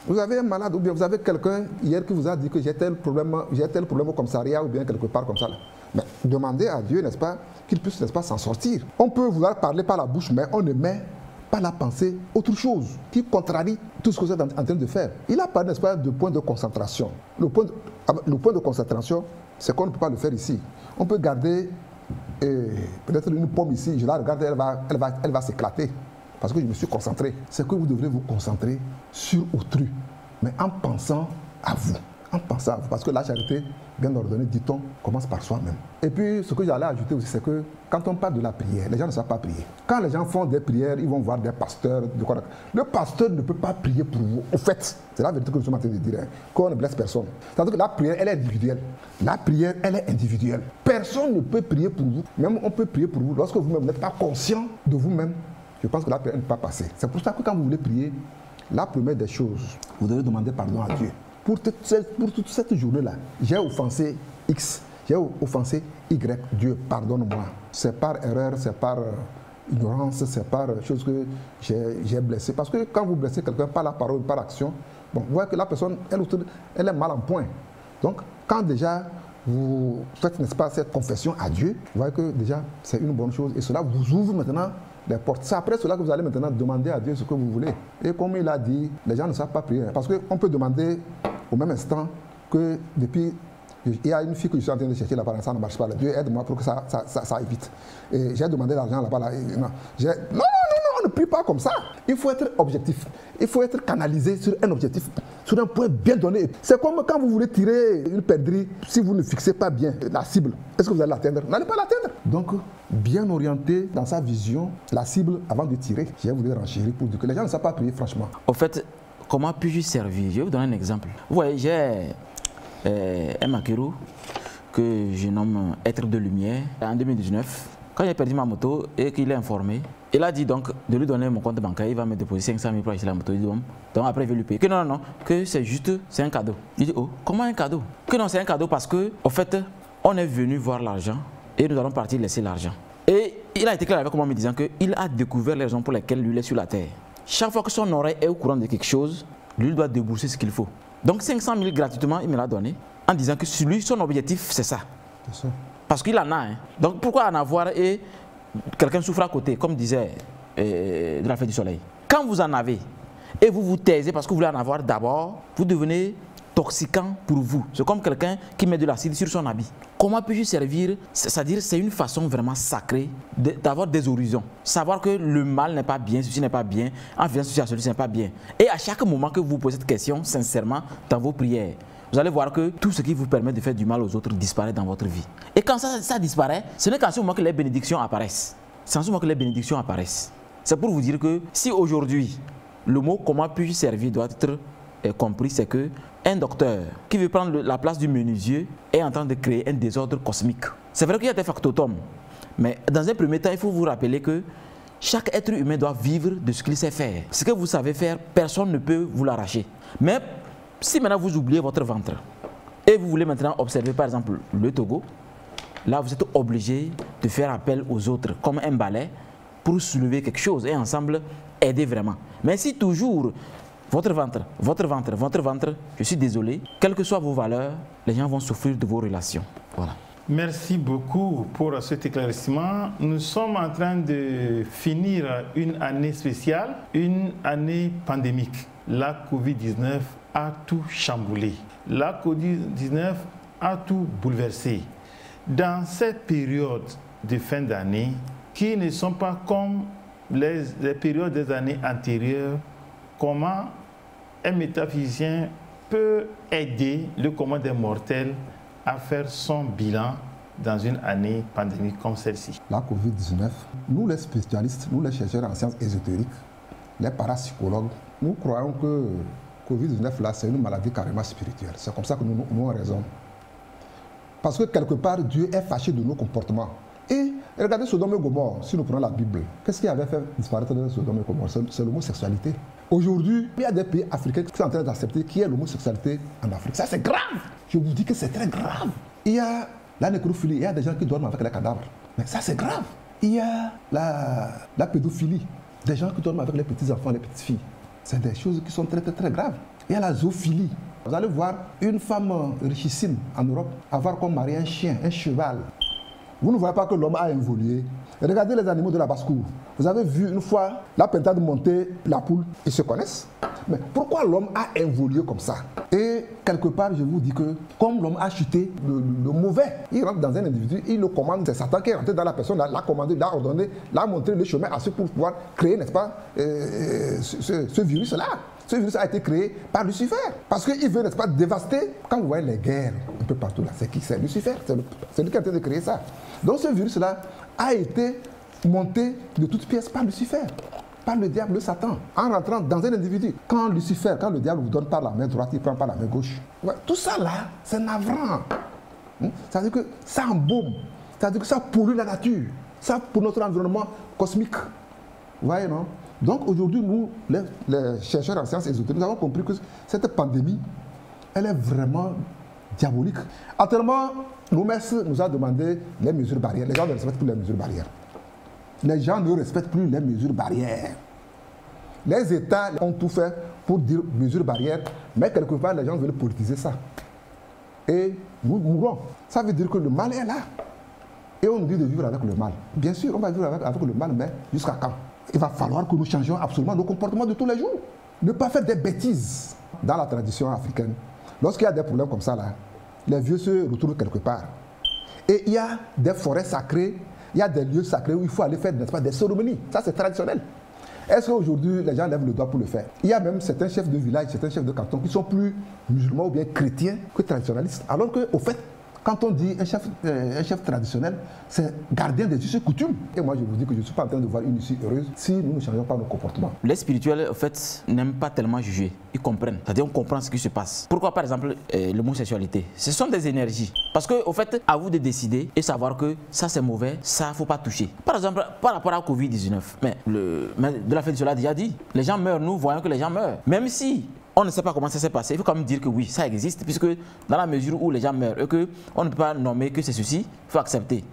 vous avez un malade ou bien vous avez quelqu'un hier qui vous a dit que j'ai tel problème au commissariat ou bien quelque part comme ça. Là. Mais demandez à Dieu, n'est-ce pas, qu'il puisse, n'est-ce pas, s'en sortir. On peut vouloir parler par la bouche, mais on ne met pas la pensée autre chose qui contrarie tout ce que vous êtes en train de faire. Il a parlé, n'est-ce pas, de point de concentration. Le point de concentration, c'est qu'on ne peut pas le faire ici. On peut garder peut-être une pomme ici, je la regarde, elle va s'éclater. Parce que je me suis concentré. C'est que vous devrez vous concentrer sur autrui, mais en pensant à vous. En pensant à vous. Parce que la charité, bien ordonnée, dit-on, commence par soi-même. Et puis, ce que j'allais ajouter aussi, c'est que quand on parle de la prière, les gens ne savent pas prier. Quand les gens font des prières, ils vont voir des pasteurs. Le pasteur ne peut pas prier pour vous. Au fait, c'est la vérité que nous sommes en train de dire, hein, qu'on ne blesse personne. C'est-à-dire que la prière, elle est individuelle. La prière, elle est individuelle. Personne ne peut prier pour vous. Même on peut prier pour vous lorsque vous-même n'êtes pas conscient de vous-même. Je pense que la prière ne peut pas passer. C'est pour ça que quand vous voulez prier, la première des choses, vous devez demander pardon à Dieu. Pour toute cette journée-là, j'ai offensé X, j'ai offensé Y. Dieu, pardonne-moi. C'est par erreur, c'est par ignorance, c'est par chose que j'ai blessé. Parce que quand vous blessez quelqu'un par la parole, par l'action, bon, vous voyez que la personne, elle est mal en point. Donc, quand déjà vous faites, n'est-ce pas, cette confession à Dieu, vous voyez que déjà c'est une bonne chose. Et cela vous ouvre maintenant les portes. C'est après cela que vous allez maintenant demander à Dieu ce que vous voulez. Et comme il a dit, les gens ne savent pas prier. Parce qu'on peut demander au même instant que depuis, il y a une fille que je suis en train de chercher là-bas, ça ne marche pas. Dieu aide-moi pour que ça aille vite. Et j'ai demandé l'argent là-bas. Là, non, on ne prie pas comme ça. Il faut être objectif. Il faut être canalisé sur un objectif, sur un point bien donné. C'est comme quand vous voulez tirer une perdrix, si vous ne fixez pas bien la cible, est-ce que vous allez l'atteindre? Vous n'allez pas l'atteindre. Donc, bien orienté dans sa vision, la cible avant de tirer. J'ai voulu renchérir pour dire que les gens ne savent pas prier franchement. Au fait, comment puis-je servir? Je vais vous donner un exemple. Vous voyez, j'ai un maquereau que je nomme Être de Lumière en 2019. Quand j'ai perdu ma moto et qu'il est informé, il a dit donc de lui donner mon compte bancaire, il va me déposer 500 000 pour acheter la moto. Il dit bon, donc après il veut lui payer. Que non, que c'est juste, c'est un cadeau. Il dit oh, comment un cadeau? Que non, c'est un cadeau parce que, au fait, on est venu voir l'argent et nous allons partir laisser l'argent. Et il a été clair avec moi en me disant qu'il a découvert les raisons pour lesquelles lui il est sur la terre. Chaque fois que son oreille est au courant de quelque chose, lui il doit débourser ce qu'il faut. Donc 500 000 gratuitement, il me l'a donné en disant que lui, son objectif, c'est ça. C'est ça. Parce qu'il en a. Hein. Donc pourquoi en avoir et quelqu'un souffre à côté, comme disait de la fête du soleil. Quand vous en avez et vous vous taisez parce que vous voulez en avoir d'abord, vous devenez toxiquant pour vous. C'est comme quelqu'un qui met de l'acide sur son habit. Comment puis-je servir? C'est-à-dire c'est une façon vraiment sacrée d'avoir des horizons. Savoir que le mal n'est pas bien, ceci n'est pas bien, en faisant ceci, ceci n'est pas bien. Et à chaque moment que vous posez cette question, sincèrement, dans vos prières, vous allez voir que tout ce qui vous permet de faire du mal aux autres disparaît dans votre vie. Et quand ça disparaît, ce n'est qu'en ce moment que les bénédictions apparaissent. C'est en ce moment que les bénédictions apparaissent. C'est pour vous dire que si aujourd'hui, le mot « comment puis-je servir » doit être compris, c'est que un docteur qui veut prendre la place du menuisier est en train de créer un désordre cosmique. C'est vrai qu'il y a des factotums, mais dans un premier temps, il faut vous rappeler que chaque être humain doit vivre de ce qu'il sait faire. Ce que vous savez faire, personne ne peut vous l'arracher. Mais si maintenant vous oubliez votre ventre et vous voulez maintenant observer par exemple le Togo, là vous êtes obligé de faire appel aux autres comme un balai pour soulever quelque chose et ensemble aider vraiment. Mais si toujours votre ventre, je suis désolé, quelles que soient vos valeurs, les gens vont souffrir de vos relations. Voilà. Merci beaucoup pour cet éclaircissement. Nous sommes en train de finir une année spéciale, une année pandémique. La Covid-19 a tout chamboulé. La Covid-19 a tout bouleversé. Dans cette période de fin d'année, qui ne sont pas comme les périodes des années antérieures, comment un métaphysicien peut aider le commun des mortels à faire son bilan dans une année pandémique comme celle-ci? La Covid-19, nous les spécialistes, nous les chercheurs en sciences ésotériques, les parapsychologues, nous croyons que Covid-19 là, c'est une maladie carrément spirituelle. C'est comme ça que nous raisonnons. Parce que quelque part, Dieu est fâché de nos comportements. Et regardez Sodome et Gomorrhe, si nous prenons la Bible, qu'est-ce qui avait fait disparaître de Sodome et Gomorrhe? C'est l'homosexualité. Aujourd'hui, il y a des pays africains qui sont en train d'accepter qu'il y ait l'homosexualité en Afrique. Ça, c'est grave. Je vous dis que c'est très grave. Il y a la nécrophilie, il y a des gens qui dorment avec les cadavres. Mais ça, c'est grave. Il y a la pédophilie, des gens qui dorment avec les petits-enfants, les petites-filles. C'est des choses qui sont très, très, très graves. Il y a la zoophilie. Vous allez voir une femme richissime en Europe avoir comme mari un chien, un cheval. Vous ne voyez pas que l'homme a évolué. Regardez les animaux de la basse-cour. Vous avez vu une fois la pintade monter la poule, ils se connaissent. Mais pourquoi l'homme a évolué comme ça? Et quelque part, je vous dis que comme l'homme a chuté, le mauvais, il rentre dans un individu, il le commande, c'est Satan qui est rentré dans la personne, l'a commandé, l'a ordonné, l'a montré le chemin à ceux pour pouvoir créer, n'est-ce pas, ce virus-là. Ce virus a été créé par Lucifer. Parce qu'il veut, n'est-ce pas, dévaster. Quand vous voyez les guerres un peu partout là, c'est qui? C'est Lucifer. C'est lui qui est en train de créer ça. Donc ce virus-là a été monté de toutes pièces par Lucifer, par le diable, le Satan, en rentrant dans un individu. Quand Lucifer, quand le diable vous donne par la main droite, il prend par la main gauche. Ouais, tout ça là, c'est navrant. Ça veut dire que ça embaume, ça veut dire que ça pollue la nature, ça pour notre environnement cosmique. Vous voyez, non? Donc aujourd'hui, nous, les chercheurs en sciences ésotériques, nous avons compris que cette pandémie, elle est vraiment diabolique. Actuellement, l'OMS nous a demandé les mesures barrières. Les gens ne respectent plus les mesures barrières. Les gens ne respectent plus les mesures barrières. Les États ont tout fait pour dire mesures barrières, mais quelque part, les gens veulent politiser ça. Et nous mourons. Ça veut dire que le mal est là. Et on nous dit de vivre avec le mal. Bien sûr, on va vivre avec le mal, mais jusqu'à quand? Il va falloir que nous changions absolument nos comportements de tous les jours. Ne pas faire des bêtises. Dans la tradition africaine, lorsqu'il y a des problèmes comme ça, là, les vieux se retrouvent quelque part. Et il y a des forêts sacrées, il y a des lieux sacrés où il faut aller faire, n'est-ce pas, des cérémonies. Ça, c'est traditionnel. Est-ce qu'aujourd'hui, les gens lèvent le doigt pour le faire? Il y a même certains chefs de village, certains chefs de canton qui sont plus musulmans ou bien chrétiens que traditionnalistes. Alors qu'au fait, quand on dit un chef traditionnel, c'est gardien des us et coutumes. Et moi, je vous dis que je ne suis pas en train de voir une issue heureuse si nous ne changeons pas nos comportements. Les spirituels, en fait, n'aiment pas tellement juger. Ils comprennent. C'est-à-dire, on comprend ce qui se passe. Pourquoi, par exemple, l'homosexualité? Ce sont des énergies. Parce que, au fait, à vous de décider et savoir que ça, c'est mauvais, ça, il ne faut pas toucher. Par exemple, par rapport à Covid-19, mais de la fête de cela a déjà dit, les gens meurent, nous voyons que les gens meurent. Même si on ne sait pas comment ça s'est passé, il faut quand même dire que oui, ça existe, puisque dans la mesure où les gens meurent et qu'on ne peut pas nommer que c'est ceci, il faut accepter.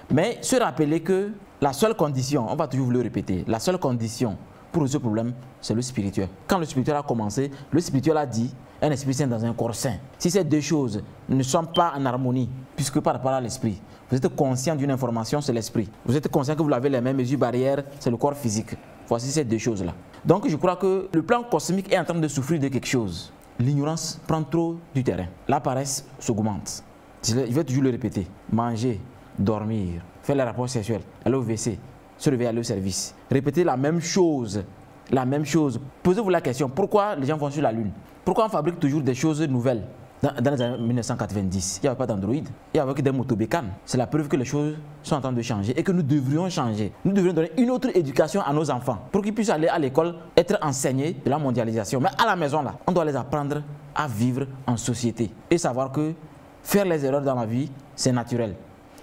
Mais se rappeler que la seule condition, on va toujours vous le répéter, la seule condition pour ce problème, c'est le spirituel. Quand le spirituel a commencé, le spirituel a dit, un esprit saint dans un corps saint. Si ces deux choses ne sont pas en harmonie, puisque par rapport à l'esprit, vous êtes conscient d'une information, c'est l'esprit. Vous êtes conscient que vous avez les mêmes mesures barrières, c'est le corps physique. Voici ces deux choses-là. Donc je crois que le plan cosmique est en train de souffrir de quelque chose. L'ignorance prend trop du terrain. La paresse s'augmente. Je vais toujours le répéter. Manger, dormir, faire les rapports sexuels, aller au WC, se réveiller, aller au service. Répéter la même chose. La même chose. Posez-vous la question, pourquoi les gens vont sur la Lune? Pourquoi on fabrique toujours des choses nouvelles? Dans les années 1990, il n'y avait pas d'Android, il n'y avait que des motobécanes. C'est la preuve que les choses sont en train de changer et que nous devrions changer. Nous devrions donner une autre éducation à nos enfants pour qu'ils puissent aller à l'école, être enseignés de la mondialisation. Mais à la maison, là, on doit les apprendre à vivre en société et savoir que faire les erreurs dans la vie, c'est naturel.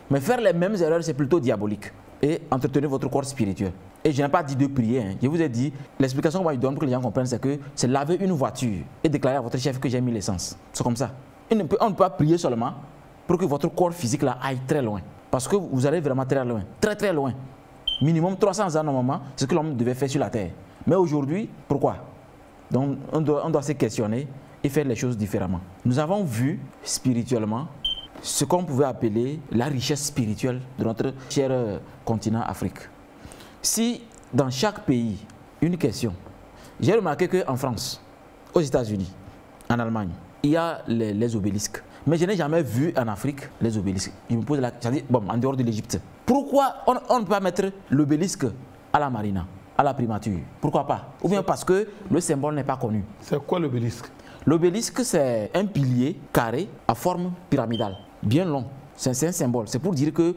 Mais faire les mêmes erreurs, c'est plutôt diabolique. Et entretenir votre corps spirituel. Et je n'ai pas dit de prier. Hein. Je vous ai dit, l'explication que moi je donne pour que les gens comprennent, c'est que c'est laver une voiture et déclarer à votre chef que j'ai mis l'essence. C'est comme ça. On ne peut pas prier seulement pour que votre corps physique là aille très loin. Parce que vous allez vraiment très loin. Très très loin. Minimum 300 ans normalement, c'est ce que l'homme devait faire sur la terre. Mais aujourd'hui, pourquoi? Donc on doit se questionner et faire les choses différemment. Nous avons vu spirituellement ce qu'on pouvait appeler la richesse spirituelle de notre cher continent Afrique. Si dans chaque pays, une question, j'ai remarqué qu'en France, aux États-Unis, en Allemagne, il y a les obélisques. Mais je n'ai jamais vu en Afrique les obélisques. Je me pose la question, bon, en dehors de l'Égypte. Pourquoi on ne peut pas mettre l'obélisque à la marina, à la primature? Pourquoi pas? Ou bien parce que le symbole n'est pas connu. C'est quoi l'obélisque? L'obélisque, c'est un pilier carré à forme pyramidale, bien long. C'est un symbole. C'est pour dire que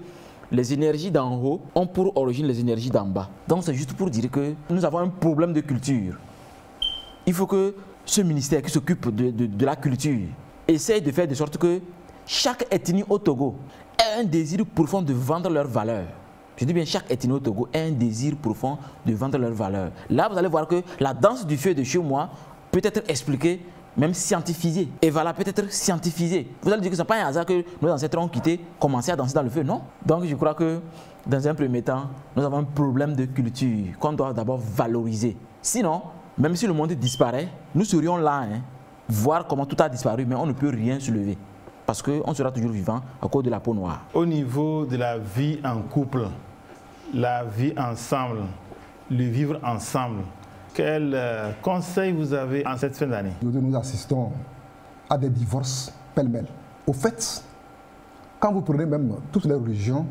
les énergies d'en haut ont pour origine les énergies d'en bas. Donc c'est juste pour dire que nous avons un problème de culture. Il faut que ce ministère qui s'occupe de la culture essaye de faire de sorte que chaque ethnie au Togo ait un désir profond de vendre leurs valeurs. Je dis bien chaque ethnie au Togo a un désir profond de vendre leurs valeurs. Là, vous allez voir que la danse du feu de chez moi peut être expliquée, même scientifisée. Et voilà, peut-être scientifisée. Vous allez dire que ce n'est pas un hasard que nos ancêtres ont quitté, commencé à danser dans le feu, non? Donc je crois que dans un premier temps, nous avons un problème de culture qu'on doit d'abord valoriser. Sinon, même si le monde disparaît, nous serions là, hein, voir comment tout a disparu, mais on ne peut rien soulever. Parce qu'on sera toujours vivant à cause de la peau noire. Au niveau de la vie en couple, la vie ensemble, le vivre ensemble, quel conseil vous avez en cette fin d'année? Nous assistons à des divorces pêle-mêle. Au fait, quand vous prenez même toutes les religions,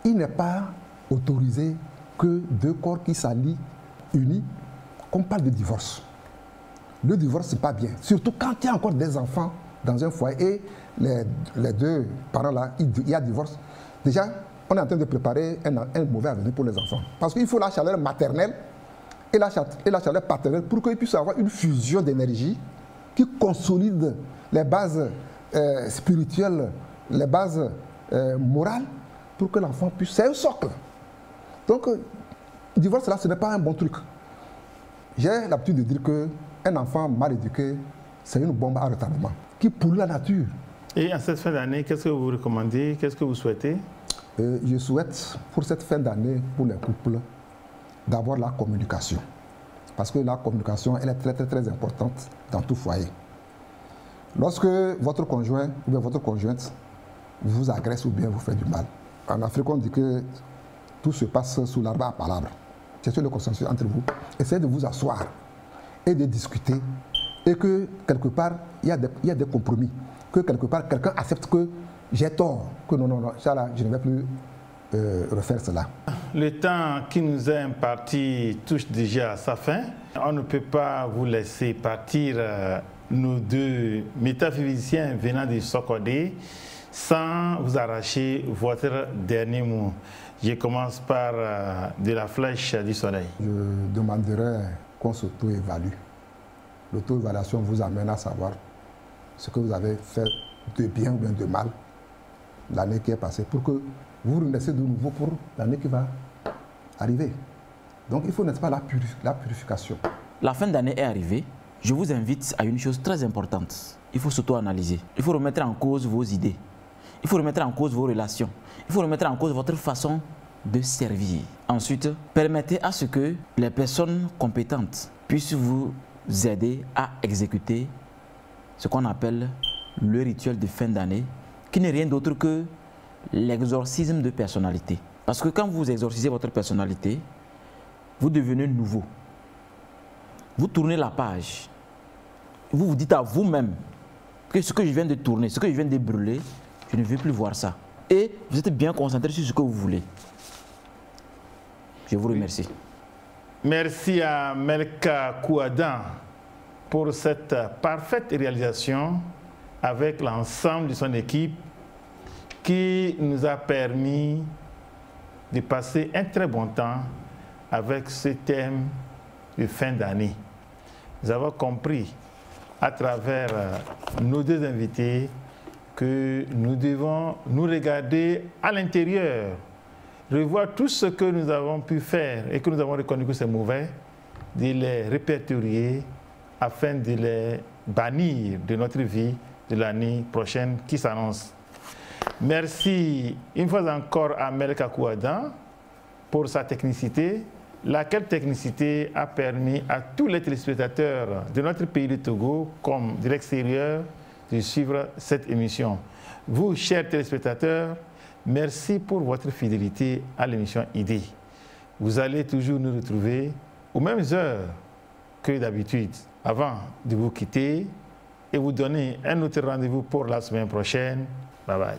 il n'est pas autorisé que deux corps qui s'allient, unis, qu'on parle de divorce. Le divorce, ce n'est pas bien. Surtout quand il y a encore des enfants dans un foyer et les deux parents-là, il y a divorce. Déjà, on est en train de préparer un mauvais avenir pour les enfants. Parce qu'il faut la chaleur maternelle et la chaleur paternelle pour qu'ils puissent avoir une fusion d'énergie qui consolide les bases spirituelles, les bases morales, pour que l'enfant puisse... C'est un socle. Donc, le divorce, là, ce n'est pas un bon truc. J'ai l'habitude de dire qu'un enfant mal éduqué, c'est une bombe à retardement qui pollue la nature. Et en cette fin d'année, qu'est-ce que vous recommandez? Qu'est-ce que vous souhaitez? Je souhaite, pour cette fin d'année, pour les couples, d'avoir la communication. Parce que la communication, elle est très, très, très importante dans tout foyer. Lorsque votre conjoint ou bien votre conjointe vous agresse ou bien vous fait du mal, en Afrique, on dit que tout se passe sous l'arbre à palabre. C'est sur le consensus entre vous. Essayez de vous asseoir et de discuter. Et que, quelque part, il y a des compromis. Que, quelque part, quelqu'un accepte que j'ai tort. Que non, ça là, je ne vais plus refaire cela. Le temps qui nous est imparti touche déjà à sa fin. On ne peut pas vous laisser partir, nous deux métaphysiciens venant du Sokodé, sans vous arracher votre dernier mot. Je commence par de la flèche du soleil. Je demanderais qu'on s'auto-évalue. L'auto-évaluation vous amène à savoir ce que vous avez fait de bien ou bien de mal l'année qui est passée pour que vous renaissiez de nouveau pour l'année qui va arriver. Donc il faut, n'est-ce pas, la purification. La fin d'année est arrivée. Je vous invite à une chose très importante. Il faut s'auto-analyser. Il faut remettre en cause vos idées. Il faut remettre en cause vos relations. Il faut remettre en cause votre façon de servir. Ensuite, permettez à ce que les personnes compétentes puissent vous aider à exécuter ce qu'on appelle le rituel de fin d'année, qui n'est rien d'autre que l'exorcisme de personnalité. Parce que quand vous exorcisez votre personnalité, vous devenez nouveau. Vous tournez la page. Vous vous dites à vous-même que ce que je viens de tourner, ce que je viens de brûler, je ne veux plus voir ça. Et vous êtes bien concentré sur ce que vous voulez. Je vous remercie. Merci à Melka Kouadan pour cette parfaite réalisation avec l'ensemble de son équipe qui nous a permis de passer un très bon temps avec ce thème de fin d'année. Nous avons compris à travers nos deux invités que nous devons nous regarder à l'intérieur, revoir tout ce que nous avons pu faire et que nous avons reconnu que c'est mauvais, de les répertorier afin de les bannir de notre vie de l'année prochaine qui s'annonce. Merci une fois encore à Melka Kouadan pour sa technicité, laquelle technicité a permis à tous les téléspectateurs de notre pays de Togo comme de l'extérieur de suivre cette émission. Vous, chers téléspectateurs, merci pour votre fidélité à l'émission ID. Vous allez toujours nous retrouver aux mêmes heures que d'habitude. Avant de vous quitter et vous donner un autre rendez-vous pour la semaine prochaine. Bye bye.